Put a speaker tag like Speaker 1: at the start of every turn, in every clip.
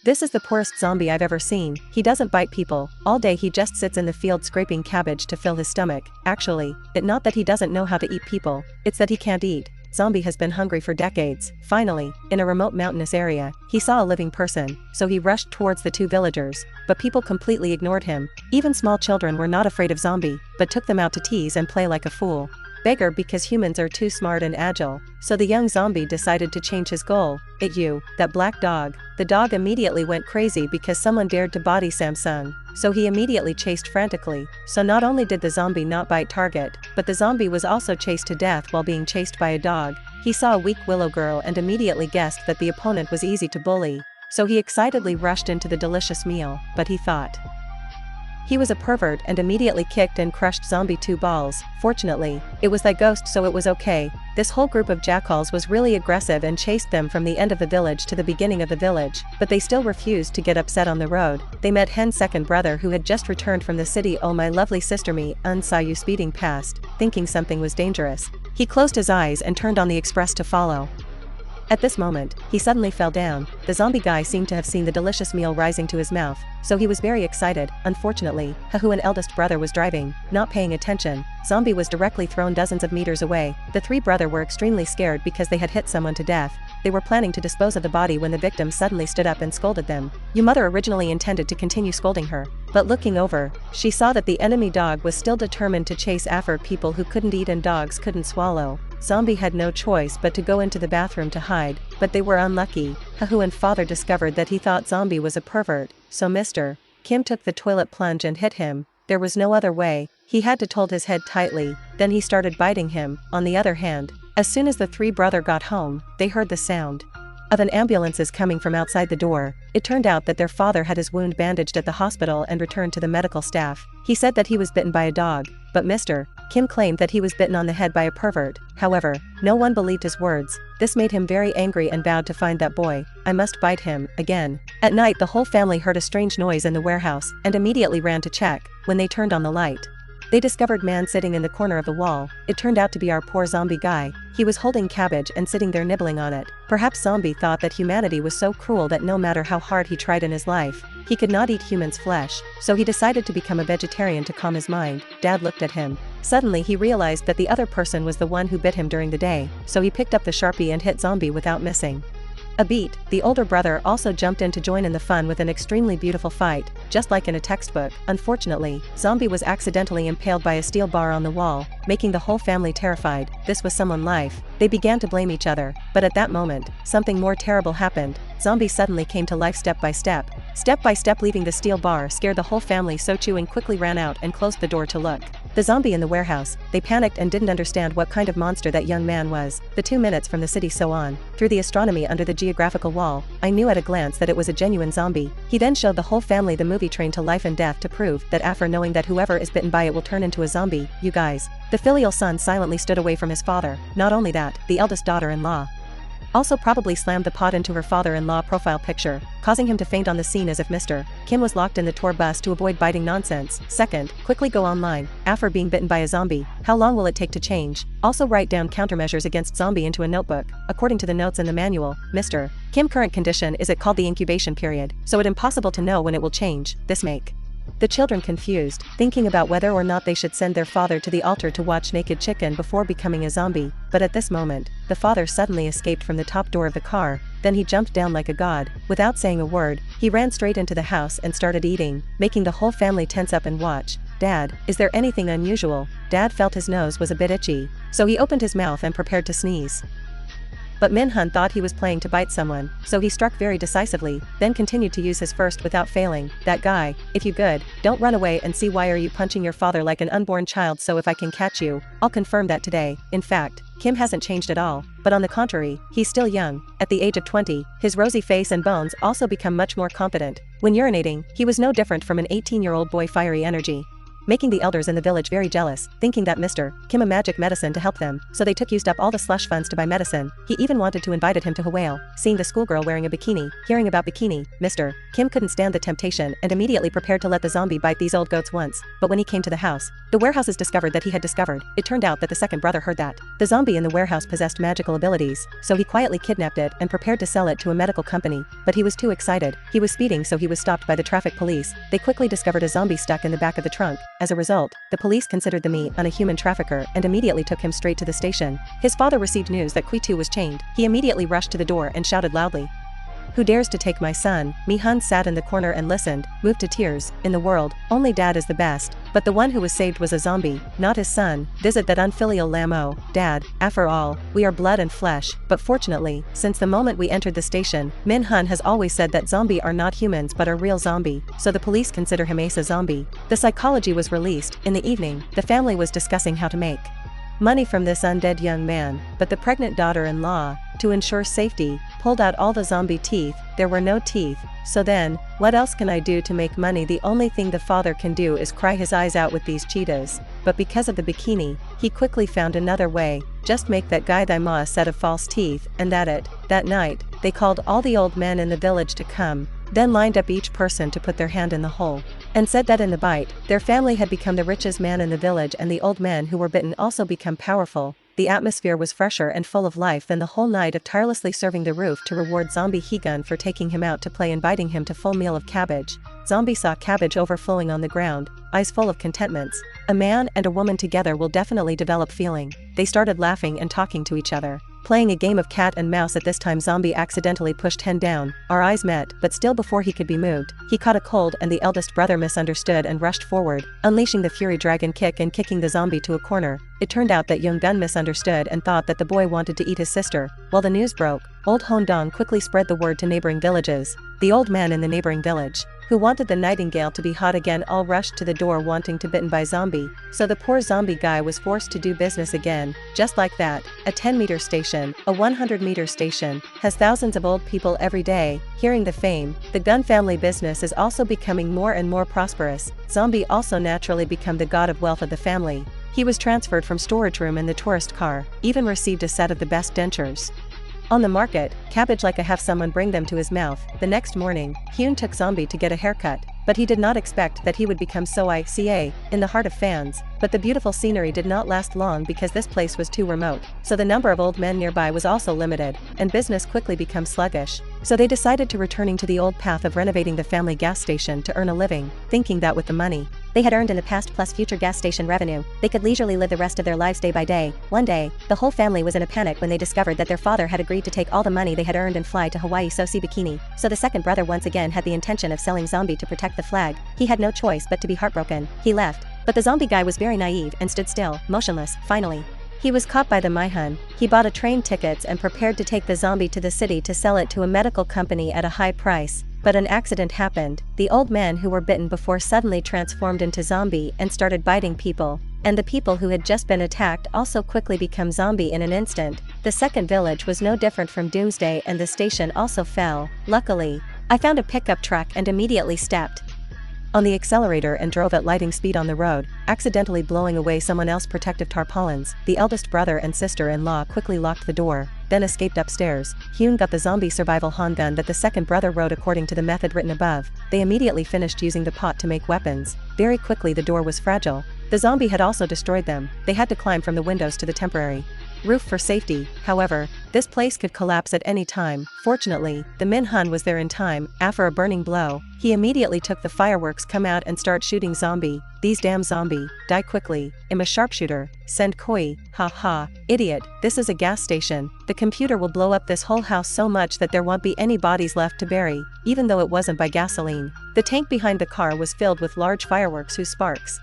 Speaker 1: This is the poorest zombie I've ever seen. He doesn't bite people. All day he just sits in the field scraping cabbage to fill his stomach. Actually, it's not that he doesn't know how to eat people, it's that he can't eat. Zzongbie has been hungry for decades. Finally, in a remote mountainous area, he saw a living person, so he rushed towards the two villagers. But people completely ignored him. Even small children were not afraid of Zzongbie, but took them out to tease and play like a fool. Beggar because humans are too smart and agile, so the young Zzongbie decided to change his goal. "It you, that black dog." The dog immediately went crazy because someone dared to body Samsung, so he immediately chased frantically. So not only did the zombie not bite target, but the zombie was also chased to death while being chased by a dog. He saw a weak willow girl and immediately guessed that the opponent was easy to bully, so he excitedly rushed into the delicious meal, but he thought he was a pervert and immediately kicked and crushed Zzongbie 2 balls. Fortunately, it was that ghost, so it was okay. This whole group of jackals was really aggressive and chased them from the end of the village to the beginning of the village, but they still refused to get upset on the road. They met Hen's second brother who had just returned from the city. "Oh my lovely sister, me saw you speeding past," thinking something was dangerous. He closed his eyes and turned on the express to follow. At this moment, he suddenly fell down. The zombie guy seemed to have seen the delicious meal rising to his mouth, so he was very excited. Unfortunately, Hye-gul, an eldest brother, was driving, not paying attention. Zzongbie was directly thrown dozens of meters away. The three brothers were extremely scared because they had hit someone to death. They were planning to dispose of the body when the victim suddenly stood up and scolded them. Your mother originally intended to continue scolding her, but looking over, she saw that the enemy dog was still determined to chase after people who couldn't eat and dogs couldn't swallow. Zzongbie had no choice but to go into the bathroom to hide, but they were unlucky. Hye-gul and father discovered that he thought Zzongbie was a pervert, so Mr. Kim took the toilet plunge and hit him. There was no other way. He had to hold his head tightly, then he started biting him. On the other hand, as soon as the three brothers got home, they heard the sound of an ambulance coming from outside the door. It turned out that their father had his wound bandaged at the hospital and returned to the medical staff. He said that he was bitten by a dog, but Mr. Kim claimed that he was bitten on the head by a pervert. However, no one believed his words. This made him very angry and vowed to find that boy. "I must bite him again." At night, the whole family heard a strange noise in the warehouse and immediately ran to check. When they turned on the light, they discovered man sitting in the corner of the wall. It turned out to be our poor zombie guy. He was holding cabbage and sitting there nibbling on it. Perhaps Zzongbie thought that humanity was so cruel that no matter how hard he tried in his life, he could not eat humans' flesh, so he decided to become a vegetarian to calm his mind. Dad looked at him. Suddenly he realized that the other person was the one who bit him during the day, so he picked up the Sharpie and hit Zzongbie without missing a beat. The older brother also jumped in to join in the fun with an extremely beautiful fight, just like in a textbook. Unfortunately, Zzongbie was accidentally impaled by a steel bar on the wall, making the whole family terrified. This was someone's life. They began to blame each other, but at that moment, something more terrible happened. Zzongbie suddenly came to life step by step. Step by step, leaving the steel bar scared the whole family, so Chewing quickly ran out and closed the door to look. The zombie in the warehouse, they panicked and didn't understand what kind of monster that young man was. The 2 minutes from the city, so on. Through the astronomy under the geographical wall, I knew at a glance that it was a genuine zombie. He then showed the whole family the movie Train to Life and Death to prove that after knowing that whoever is bitten by it will turn into a zombie. You guys. The filial son silently stood away from his father. Not only that, the eldest daughter-in-law also probably slammed the pot into her father-in-law profile picture, causing him to faint on the scene as if Mr. Kim was locked in the tour bus to avoid biting nonsense. Second, quickly go online. After being bitten by a zombie, how long will it take to change? Also write down countermeasures against zombie into a notebook. According to the notes in the manual, Mr. Kim current condition is it called the incubation period, so it impossible to know when it will change. This make the children confused, thinking about whether or not they should send their father to the altar to watch naked chicken before becoming a zombie. But at this moment, the father suddenly escaped from the top door of the car. Then he jumped down like a god. Without saying a word, he ran straight into the house and started eating, making the whole family tense up and watch. Dad, is there anything unusual? Dad felt his nose was a bit itchy, so he opened his mouth and prepared to sneeze. But Min-hun thought he was playing to bite someone, so he struck very decisively, then continued to use his first without failing. That guy, if you good, don't run away and see why are you punching your father like an unborn child, so if I can catch you, I'll confirm that today. In fact, Kim hasn't changed at all, but on the contrary, he's still young. At the age of 20, his rosy face and bones also become much more competent. When urinating, he was no different from an 18-year-old boy, fiery energy. making the elders in the village very jealous, thinking that Mr. Kim a magic medicine to help them, so they used up all the slush funds to buy medicine. He even wanted to invite him to Hye-gul. Seeing the schoolgirl wearing a bikini, hearing about bikini, Mr. Kim couldn't stand the temptation and immediately prepared to let the Zzongbie bite these old goats once. But when he came to the house, the warehouses discovered that he had discovered. It turned out that the second brother heard that the Zzongbie in the warehouse possessed magical abilities, so he quietly kidnapped it and prepared to sell it to a medical company. But he was too excited. He was speeding, so he was stopped by the traffic police. They quickly discovered a Zzongbie stuck in the back of the trunk. As a result, the police considered the meat on a human trafficker and immediately took him straight to the station. His father received news that Kui-tu was chained. He immediately rushed to the door and shouted loudly, "Who dares to take my son?" Mi-hun sat in the corner and listened, moved to tears. In the world, only dad is the best, but the one who was saved was a Zzongbie, not his son. Visit that unfilial lamb. Dad, after all, we are blood and flesh. But fortunately, since the moment we entered the station, Min-hun has always said that Zzongbie are not humans but are real Zzongbie, so the police consider him as a Zzongbie. The psychology was released. In the evening, the family was discussing how to make money from this undead young man, but the pregnant daughter-in-law, to ensure safety, pulled out all the Zzongbie teeth. There were no teeth. So then, what else can I do to make money? The only thing the father can do is cry his eyes out with these cheetahs. But because of the bikini, he quickly found another way. Just make that guy Thaima a set of false teeth, and that night, they called all the old men in the village to come, then lined up each person to put their hand in the hole, and said that in the bite, their family had become the richest man in the village, and the old men who were bitten also become powerful. The atmosphere was fresher and full of life than the whole night of tirelessly serving the roof to reward Zzongbie Hye-gul for taking him out to play, inviting him to full meal of cabbage. Zzongbie saw cabbage overflowing on the ground, eyes full of contentments. A man and a woman together will definitely develop feeling. They started laughing and talking to each other, playing a game of cat and mouse. At this time Zzongbie accidentally pushed Hen down. Our eyes met, but still before he could be moved, he caught a cold and the eldest brother misunderstood and rushed forward, unleashing the fury dragon kick and kicking the Zzongbie to a corner. It turned out that Hyun-gun misunderstood and thought that the boy wanted to eat his sister. While the news broke, old Hondong quickly spread the word to neighboring villages. The old man in the neighboring village, who wanted the nightingale to be hot again, all rushed to the door wanting to bitten by Zzongbie. So the poor Zzongbie guy was forced to do business again. Just like that, a 10-meter station, a 100-meter station, has thousands of old people every day. Hearing the fame, the gun family business is also becoming more and more prosperous. Zzongbie also naturally become the god of wealth of the family. He was transferred from storage room in the tourist car, even received a set of the best dentures on the market, cabbage like a have someone bring them to his mouth. The next morning, Hyun took Zzongbie to get a haircut, but he did not expect that he would become so ICA in the heart of fans. But the beautiful scenery did not last long because this place was too remote, so the number of old men nearby was also limited, and business quickly became sluggish. So they decided to returning to the old path of renovating the family gas station to earn a living, thinking that with the money they had earned in the past plus future gas station revenue, they could leisurely live the rest of their lives day by day. One day, the whole family was in a panic when they discovered that their father had agreed to take all the money they had earned and fly to Hawaii so see bikini. So the second brother once again had the intention of selling Zzongbie to protect the flag. He had no choice but to be heartbroken. He left, but the Zzongbie guy was very naive and stood still, motionless. Finally, he was caught by the Mi-hun. He bought a train tickets and prepared to take the Zzongbie to the city to sell it to a medical company at a high price. But an accident happened. The old men who were bitten before suddenly transformed into Zzongbie and started biting people, and the people who had just been attacked also quickly become Zzongbie in an instant. The second village was no different from Doomsday, and the station also fell. Luckily, I found a pickup truck and immediately stepped on the accelerator and drove at lightning speed on the road, accidentally blowing away someone else's protective tarpaulins. The eldest brother and sister-in-law quickly locked the door, then escaped upstairs. Hyun got the Zzongbie survival handgun that the second brother wrote according to the method written above. They immediately finished using the pot to make weapons. Very quickly the door was fragile. The Zzongbie had also destroyed them. They had to climb from the windows to the temporary roof for safety. However, this place could collapse at any time. Fortunately, the Min-hun was there in time. After a burning blow, he immediately took the fireworks, come out and start shooting Zzongbie. These damn Zzongbie, die quickly. I'm a sharpshooter. Send Koi. Ha ha. Idiot, this is a gas station. The computer will blow up this whole house so much that there won't be any bodies left to bury, even though it wasn't by gasoline. The tank behind the car was filled with large fireworks whose sparks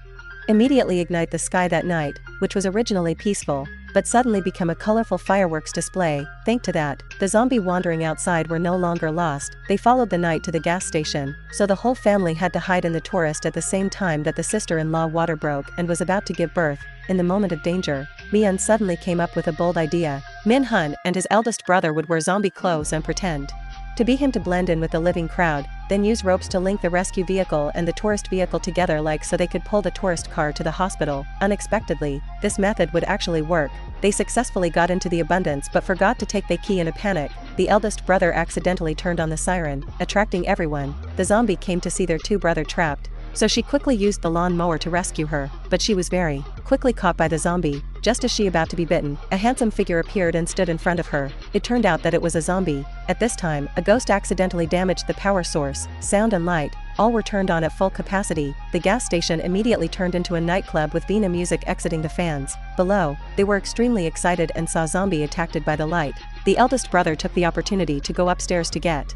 Speaker 1: immediately ignite the sky that night, which was originally peaceful, but suddenly become a colorful fireworks display. Thanks to that, the Zzongbie wandering outside were no longer lost. They followed the night to the gas station, so the whole family had to hide in the tourist at the same time that the sister-in-law water broke and was about to give birth. In the moment of danger, Mi-hun suddenly came up with a bold idea. Min-hun and his eldest brother would wear Zzongbie clothes and pretend to be him to blend in with the living crowd. then use ropes to link the rescue vehicle and the tourist vehicle together so they could pull the tourist car to the hospital. Unexpectedly, this method would actually work. They successfully got into the abundance but forgot to take the key in a panic. The eldest brother accidentally turned on the siren, attracting everyone. The zombie came to see their two brother trapped, so she quickly used the lawn mower to rescue her, but she was very quickly caught by the zombie. Just as she about to be bitten, a handsome figure appeared and stood in front of her. It turned out that it was a zombie. At this time, a ghost accidentally damaged the power source. Sound and light, all were turned on at full capacity. The gas station immediately turned into a nightclub with Vina music exiting the fans. Below, they were extremely excited and saw Zzongbie attacked by the light. The eldest brother took the opportunity to go upstairs to get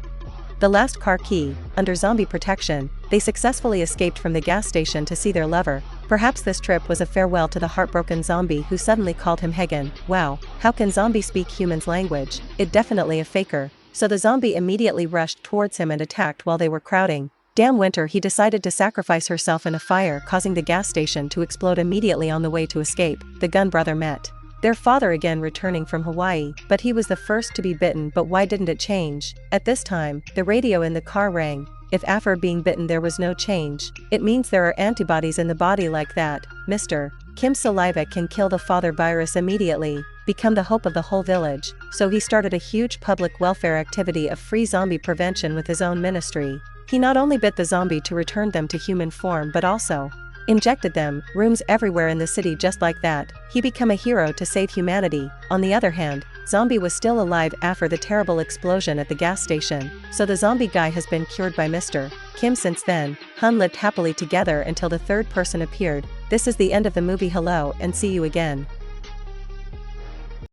Speaker 1: the last car key. Under zombie protection, they successfully escaped from the gas station to see their lover. Perhaps this trip was a farewell to the heartbroken zombie who suddenly called him Hye-gul. Wow, how can zombie speak humans' language? It definitely a faker. So the zombie immediately rushed towards him and attacked while they were crowding. Damn winter, he decided to sacrifice herself in a fire, causing the gas station to explode immediately on the way to escape. The Gun brother met their father again returning from Hawaii, but he was the first to be bitten. But why didn't it change? At this time, the radio in the car rang. If after being bitten there was no change, it means there are antibodies in the body like that. Mr. Kim's saliva can kill the father virus immediately, become the hope of the whole village. So he started a huge public welfare activity of free zombie prevention with his own ministry. He not only bit the zombie to return them to human form but also injected them, rooms everywhere in the city just like that. He became a hero to save humanity. On the other hand, Zzongbie was still alive after the terrible explosion at the gas station, so the zombie guy has been cured by Mr. Kim since then. Hun lived happily together until the third person appeared. This is the end of the movie. Hello and see you again.